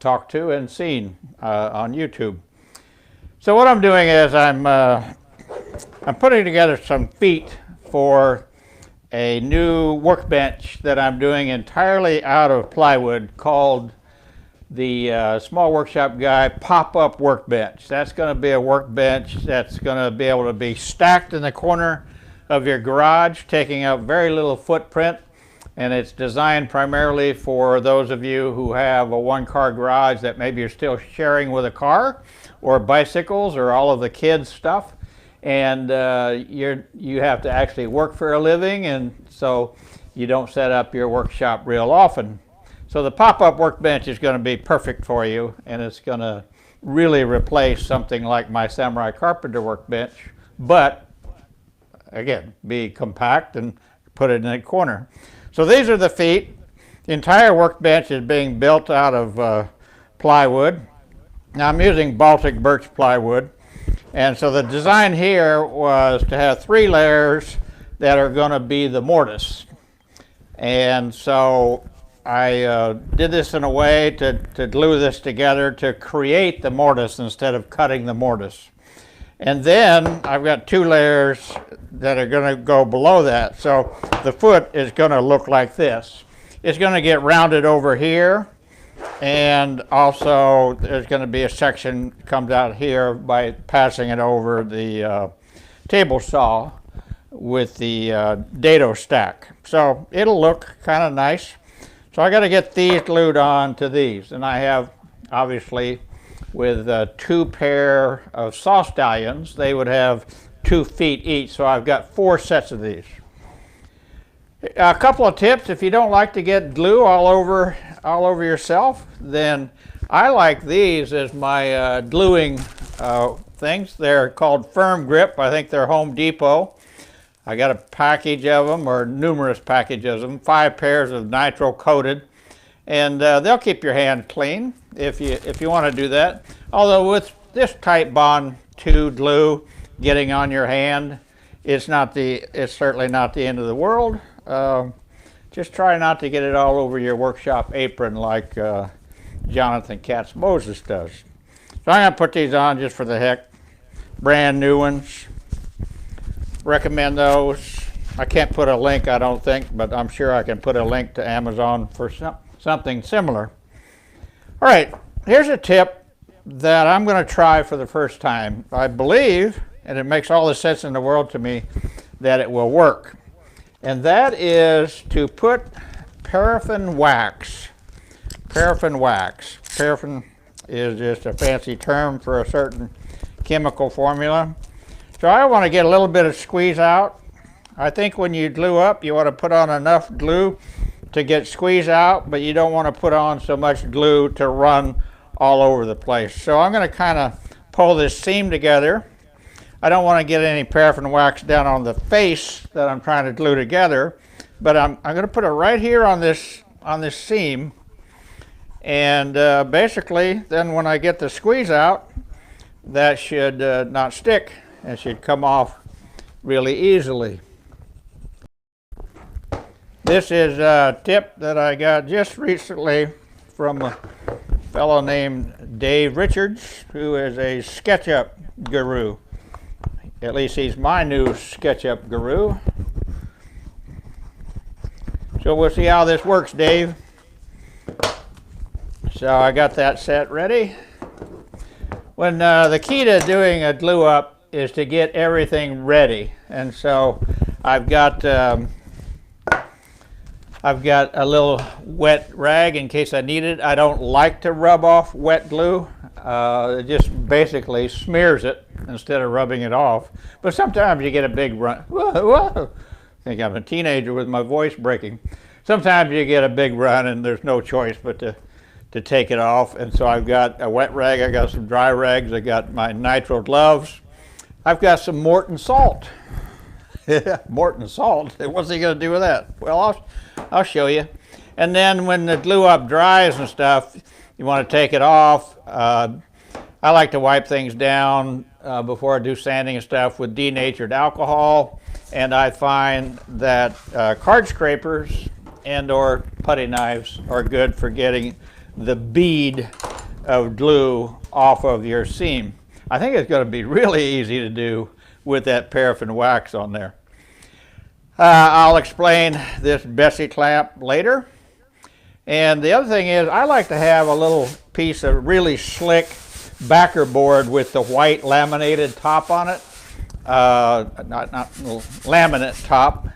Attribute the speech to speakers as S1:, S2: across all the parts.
S1: talked to and seen on YouTube. So what I'm doing is I'm putting together some feet for a new workbench that I'm doing entirely out of plywood called the Small Workshop Guy pop-up workbench. That's going to be a workbench that's going to be able to be stacked in the corner of your garage, taking up very little footprint, and it's designed primarily for those of you who have a one-car garage that maybe you're still sharing with a car or bicycles or all of the kids' stuff, and you have to actually work for a living, and so you don't set up your workshop real often. So the pop-up workbench is going to be perfect for you, and it's going to really replace something like my Samurai Carpenter workbench, but again, be compact and put it in a corner. So these are the feet. The entire workbench is being built out of plywood. Now I'm using Baltic birch plywood, and so the design here was to have 3 layers that are going to be the mortise. And so I did this in a way to glue this together to create the mortise instead of cutting the mortise. And then I've got 2 layers that are going to go below that. So the foot is going to look like this. It's going to get rounded over here, and also there's going to be a section that comes out here by passing it over the table saw with the dado stack. So it'll look kind of nice. So I got to get these glued on to these, and I have, obviously, with 2 pair of saw stallions, they would have 2 feet each, so I've got 4 sets of these. A couple of tips: if you don't like to get glue all over yourself, then I like these as my gluing things. They're called Firm Grip. I think they're Home Depot. I got a package of them, or numerous packages of them, 5 pairs of nitro coated, and they'll keep your hand clean if you want to do that. Although with this Type Bond 2 glue getting on your hand, it's certainly not the end of the world. Just try not to get it all over your workshop apron like Jonathan Katz Moses does. So I'm going to put these on just for the heck. Brand new ones. Recommend those. I can't put a link, I don't think, but I'm sure I can put a link to Amazon for something similar. All right, here's a tip that I'm going to try for the first time. I believe, and it makes all the sense in the world to me, that it will work. And that is to put paraffin wax. Paraffin wax. Paraffin is just a fancy term for a certain chemical formula. So I want to get a little bit of squeeze out. I think when you glue up, you want to put on enough glue to get squeeze out, but you don't want to put on so much glue to run all over the place. So I'm going to kind of pull this seam together. I don't want to get any paraffin wax down on the face that I'm trying to glue together, but I'm going to put it right here on this seam, and basically then when I get the squeeze out, that should not stick. It should come off really easily. This is a tip that I got just recently from a fellow named Dave Richards, who is a SketchUp guru. At least he's my new SketchUp guru. So we'll see how this works, Dave. So I got that set ready. When the key to doing a glue up is to get everything ready, and so I've got a little wet rag in case I need it. I don't like to rub off wet glue. It just basically smears it instead of rubbing it off. But sometimes you get a big run. Whoa. I think I'm a teenager with my voice breaking. Sometimes you get a big run and there's no choice but to take it off. And so I've got a wet rag, I got some dry rags, I got my nitro gloves. I've got some Morton salt. Morton salt? What's he going to do with that? Well, I'll show you. And then when the glue up dries and stuff, you want to take it off. I like to wipe things down before I do sanding and stuff with denatured alcohol. And I find that card scrapers and or putty knives are good for getting the bead of glue off of your seam. I think it's going to be really easy to do with that paraffin wax on there. I'll explain this Bessie clamp later. And the other thing is, I like to have a little piece of really slick backer board with the white laminated top on it. Not laminate top.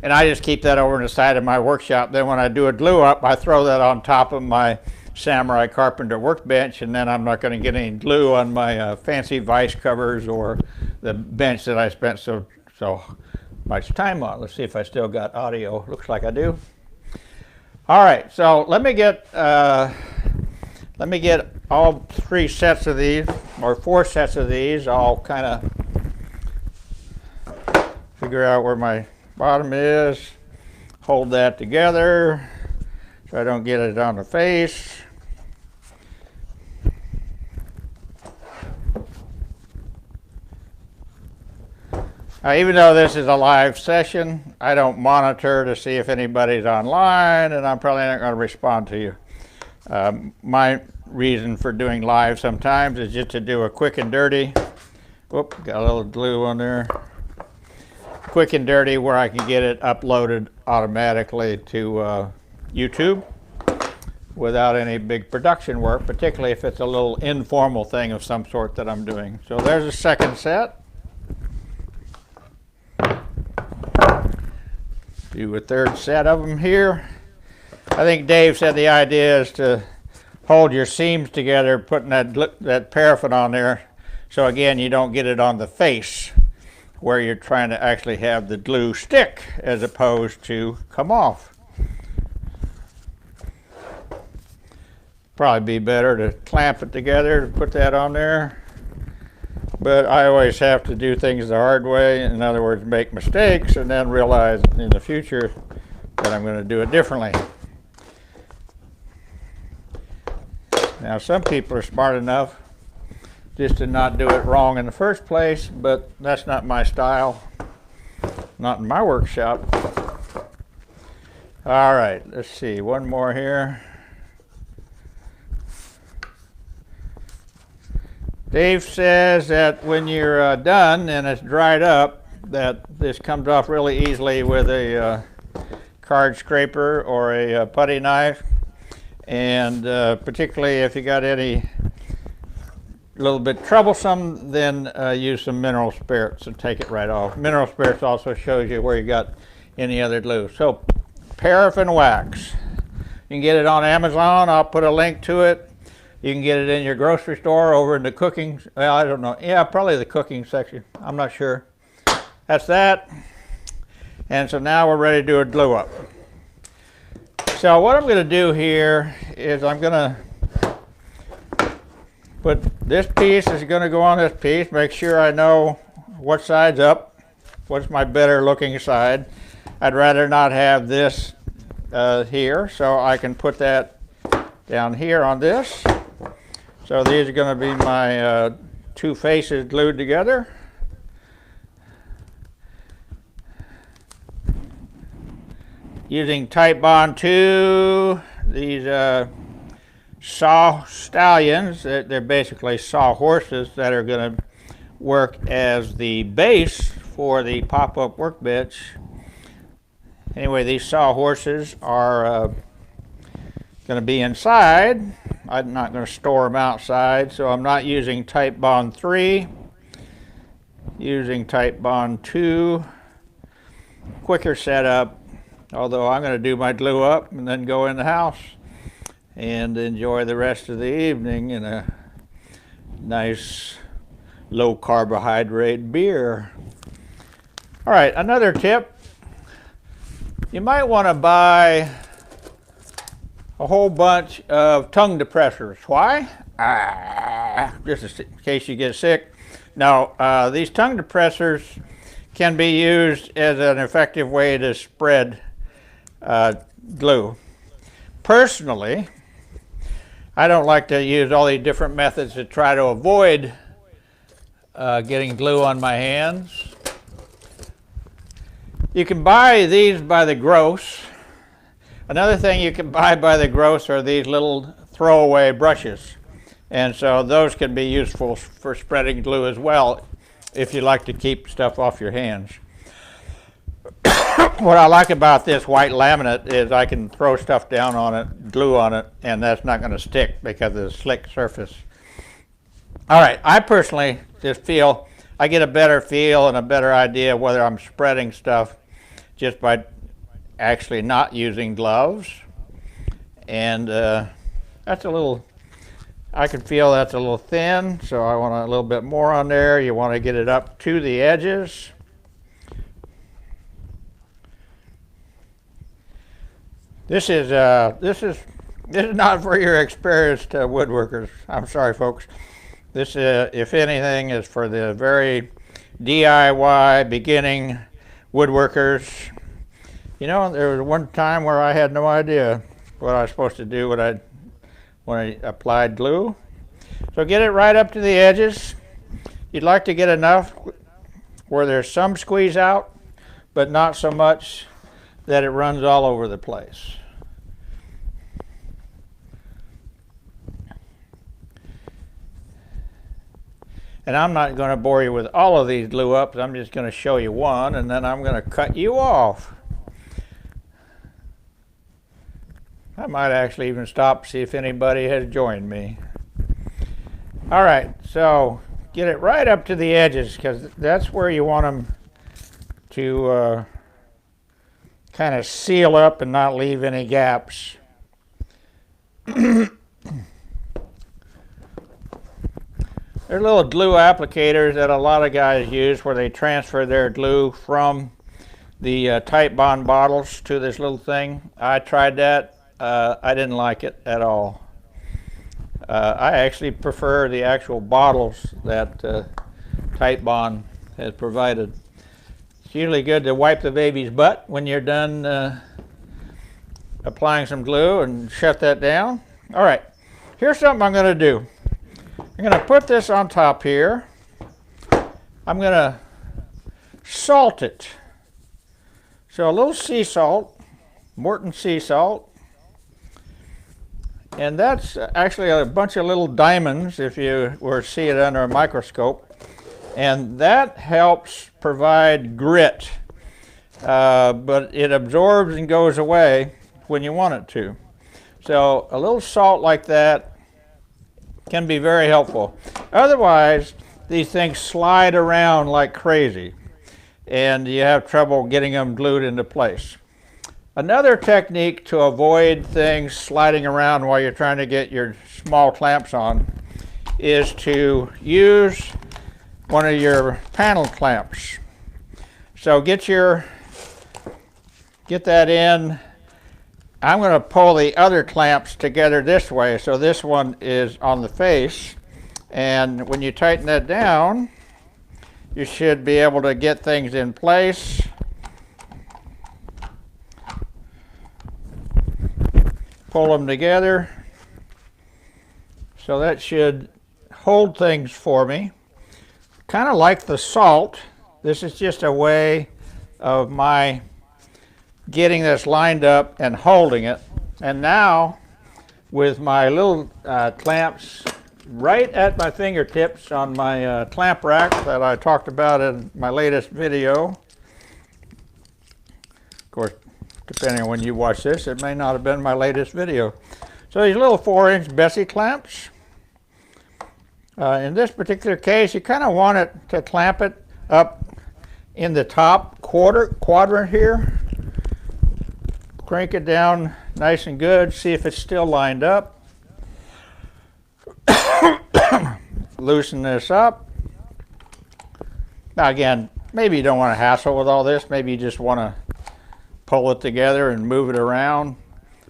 S1: And I just keep that over on the side of my workshop. Then when I do a glue up, I throw that on top of my Samurai Carpenter workbench, and then I'm not going to get any glue on my fancy vise covers or the bench that I spent so much time on. Let's see if I still got audio. Looks like I do. All right, so let me get all 3 sets of these, or 4 sets of these. I'll kind of figure out where my bottom is, hold that together so I don't get it on the face. Even though this is a live session, I don't monitor to see if anybody's online, and I'm probably not going to respond to you. My reason for doing live sometimes is just to do a quick and dirty. Whoop, got a little glue on there. Quick and dirty where I can get it uploaded automatically to YouTube without any big production work, particularly if it's a little informal thing of some sort that I'm doing. So there's a second set. Do a third set of them here. I think Dave said the idea is to hold your seams together, putting that paraffin on there, so again you don't get it on the face where you're trying to actually have the glue stick as opposed to come off. Probably be better to clamp it together to put that on there, but I always have to do things the hard way. In other words, make mistakes and then realize in the future that I'm going to do it differently. Now, some people are smart enough just to not do it wrong in the first place, but that's not my style, not in my workshop. All right, let's see, one more here. Dave says that when you're done and it's dried up, that this comes off really easily with a card scraper or a putty knife, and particularly if you got any little bit troublesome, then use some mineral spirits and take it right off. Mineral spirits also shows you where you got any other glue. So paraffin wax, you can get it on Amazon. I'll put a link to it. You can get it in your grocery store over in the cooking, well, I don't know, yeah, probably the cooking section, I'm not sure. That's that. And so now we're ready to do a glue up. So what I'm going to do here is I'm going to put this piece is going to go on this piece, make sure I know what side's up, what's my better looking side. I'd rather not have this here, so I can put that down here on this. So these are going to be my 2 faces glued together. Using Titebond 2, these saw stallions, they're basically saw horses that are going to work as the base for the pop-up workbench. Anyway, these saw horses are going to be inside. I'm not going to store them outside, so I'm not using Titebond 3, using Titebond 2. Quicker setup, although I'm going to do my glue up and then go in the house and enjoy the rest of the evening in a nice low carbohydrate beer. All right, another tip. You might want to buy a whole bunch of tongue depressors. Why? Just in case you get sick. Now, these tongue depressors can be used as an effective way to spread glue. Personally, I don't like to use all these different methods to try to avoid getting glue on my hands. You can buy these by the gross. Another thing you can buy by the gross are these little throwaway brushes. And so those can be useful for spreading glue as well if you like to keep stuff off your hands. What I like about this white laminate is I can throw stuff down on it, glue on it, and that's not going to stick because of the slick surface. All right, I personally just feel I get a better feel and a better idea whether I'm spreading stuff just by actually not using gloves. And that's a little, I can feel that's a little thin, so I want a little bit more on there. You want to get it up to the edges. This is not for your experienced woodworkers. I'm sorry, folks. This, if anything, is for the very DIY beginning woodworkers. You know, there was one time where I had no idea what I was supposed to do when I applied glue. So get it right up to the edges. You'd like to get enough where there's some squeeze out, but not so much that it runs all over the place. And I'm not going to bore you with all of these glue ups. I'm just going to show you one, and then I'm going to cut you off. I might actually even stop to see if anybody has joined me. All right, so get it right up to the edges because that's where you want them to kind of seal up and not leave any gaps. There's little glue applicators that a lot of guys use where they transfer their glue from the tight bond bottles to this little thing. I tried that. I didn't like it at all. I actually prefer the actual bottles that Tight Bond has provided. It's usually good to wipe the baby's butt when you're done applying some glue and shut that down. All right, here's something I'm going to do. I'm going to put this on top here. I'm going to salt it. So a little sea salt, Morton sea salt. And that's actually a bunch of little diamonds if you were to see it under a microscope. And that helps provide grit, but it absorbs and goes away when you want it to. So a little salt like that can be very helpful. Otherwise, these things slide around like crazy, and you have trouble getting them glued into place. Another technique to avoid things sliding around while you're trying to get your small clamps on is to use one of your panel clamps. So get that in. I'm going to pull the other clamps together this way, so this one is on the face, and when you tighten that down, you should be able to get things in place. Pull them together. So that should hold things for me. Kind of like the salt, this is just a way of my getting this lined up and holding it. And now with my little clamps right at my fingertips on my clamp rack that I talked about in my latest video. Of course, depending on when you watch this, it may not have been my latest video. So these little 4-inch Bessie clamps. In this particular case, you kind of want it to clamp it up in the top quadrant here. Crank it down nice and good. See if it's still lined up. Loosen this up. Now again, maybe you don't want to hassle with all this. Maybe you just want to pull it together and move it around.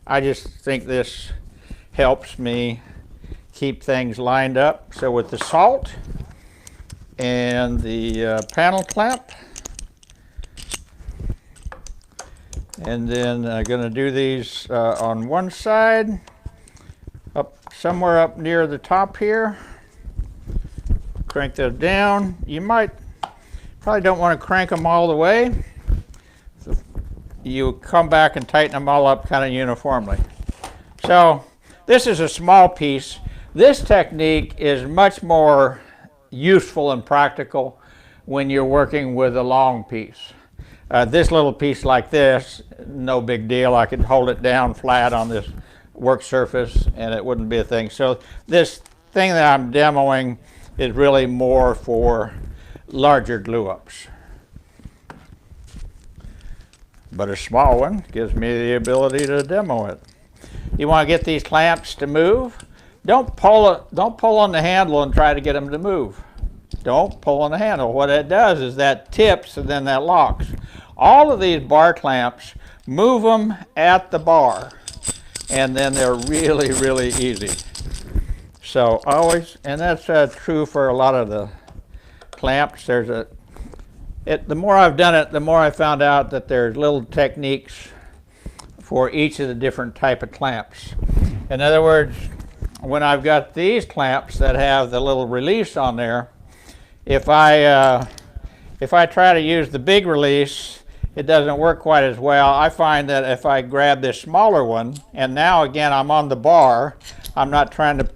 S1: I just think this helps me keep things lined up. So with the salt and the panel clamp, and then I'm going to do these on one side, somewhere up near the top here. Crank those down. You probably don't want to crank them all the way. So you come back and tighten them all up kind of uniformly. So this is a small piece, This technique is much more useful and practical when you're working with a long piece. This little piece like this, no big deal. I could hold it down flat on this work surface and it wouldn't be a thing. So this thing that I'm demoing is really more for larger glue-ups. But a small one gives me the ability to demo it. You want to get these clamps to move? Don't pull on the handle and try to get them to move. Don't pull on the handle. What it does is that tips and then that locks. All of these bar clamps, move them at the bar, and then they're really, really easy. So always, and that's true for a lot of the clamps. The more I've done it, the more I found out that there's little techniques for each of the different type of clamps. In other words, when I've got these clamps that have the little release on there, if I try to use the big release, it doesn't work quite as well. I find that if I grab this smaller one, and now again I'm on the bar, I'm not trying to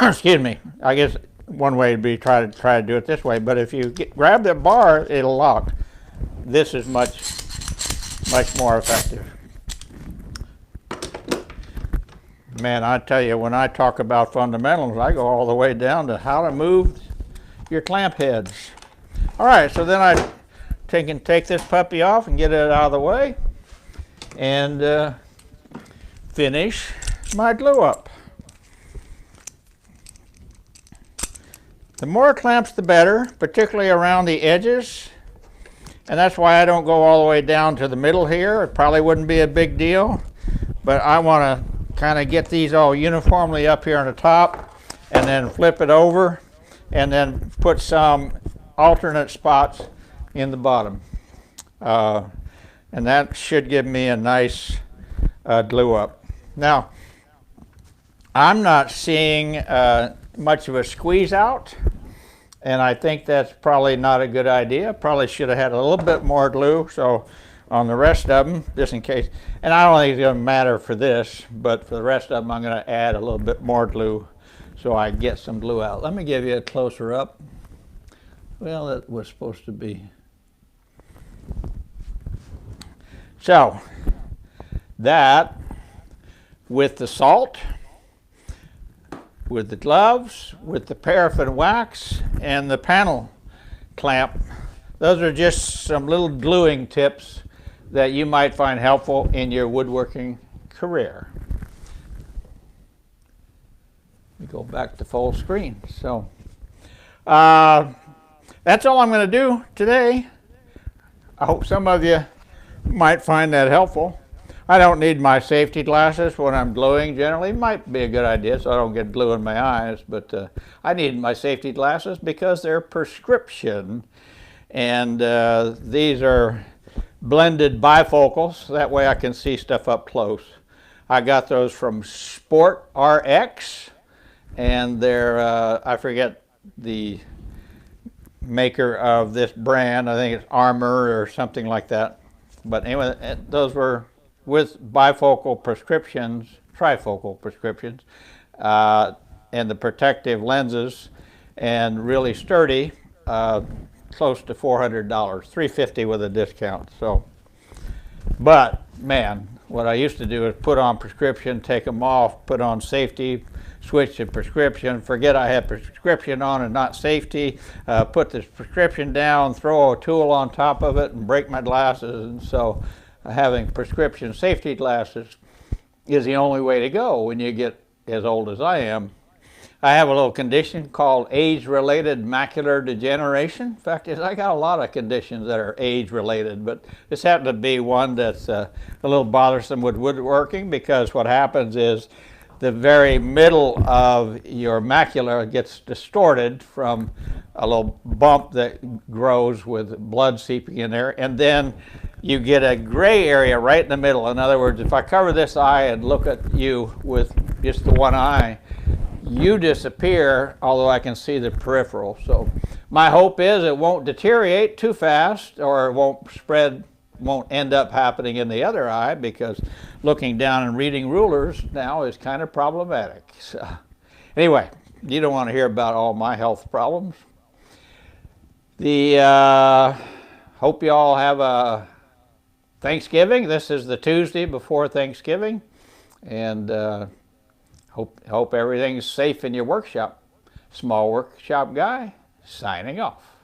S1: excuse me. I guess one way would be try to do it this way, but if you grab the bar, it'll lock. This is much more effective. Man, I tell you, when I talk about fundamentals, I go all the way down to how to move your clamp heads. All right, so then I take this puppy off and get it out of the way and finish my glue up. The more clamps, the better, particularly around the edges. And that's why I don't go all the way down to the middle here. It probably wouldn't be a big deal, but I want to kind of get these all uniformly up here on the top and then flip it over and then put some alternate spots in the bottom. And that should give me a nice glue up. Now, I'm not seeing much of a squeeze out, and I think that's probably not a good idea. Probably should have had a little bit more glue, so on the rest of them, just in case. And I don't think it's going to matter for this, but for the rest of them, I'm going to add a little bit more glue so I get some glue out. Let me give you a closer up. Well, it was supposed to be. So, that with the salt, with the gloves, with the paraffin wax, and the panel clamp, those are just some little gluing tips that you might find helpful in your woodworking career. We go back to full screen. So that's all I'm going to do today. I hope some of you might find that helpful. I don't need my safety glasses when I'm gluing generally. It might be a good idea so I don't get glue in my eyes, but I need my safety glasses because they're prescription, and these are blended bifocals. That way I can see stuff up close. I got those from Sport RX, and they're, I forget the maker of this brand. I think it's Armor or something like that. But anyway, those were with bifocal prescriptions, trifocal prescriptions, and the protective lenses, and really sturdy, close to $400, $350 with a discount. So, but man, what I used to do is put on prescription, take them off, put on safety, switch to prescription, forget I had prescription on and not safety, put the prescription down, throw a tool on top of it and break my glasses. And so having prescription safety glasses is the only way to go when you get as old as I am. I have a little condition called age-related macular degeneration. In fact, I got a lot of conditions that are age-related, but this happened to be one that's a little bothersome with woodworking, because what happens is the very middle of your macula gets distorted from a little bump that grows with blood seeping in there, and then you get a gray area right in the middle. In other words, if I cover this eye and look at you with just the one eye, you disappear, although I can see the peripheral. So my hope is it won't deteriorate too fast, or it won't spread won't end up happening in the other eye, because looking down and reading rulers now is kind of problematic. So anyway, you don't want to hear about all my health problems. Hope you all have a Thanksgiving. This is the Tuesday before Thanksgiving, and hope everything's safe in your workshop. Small Workshop Guy, signing off.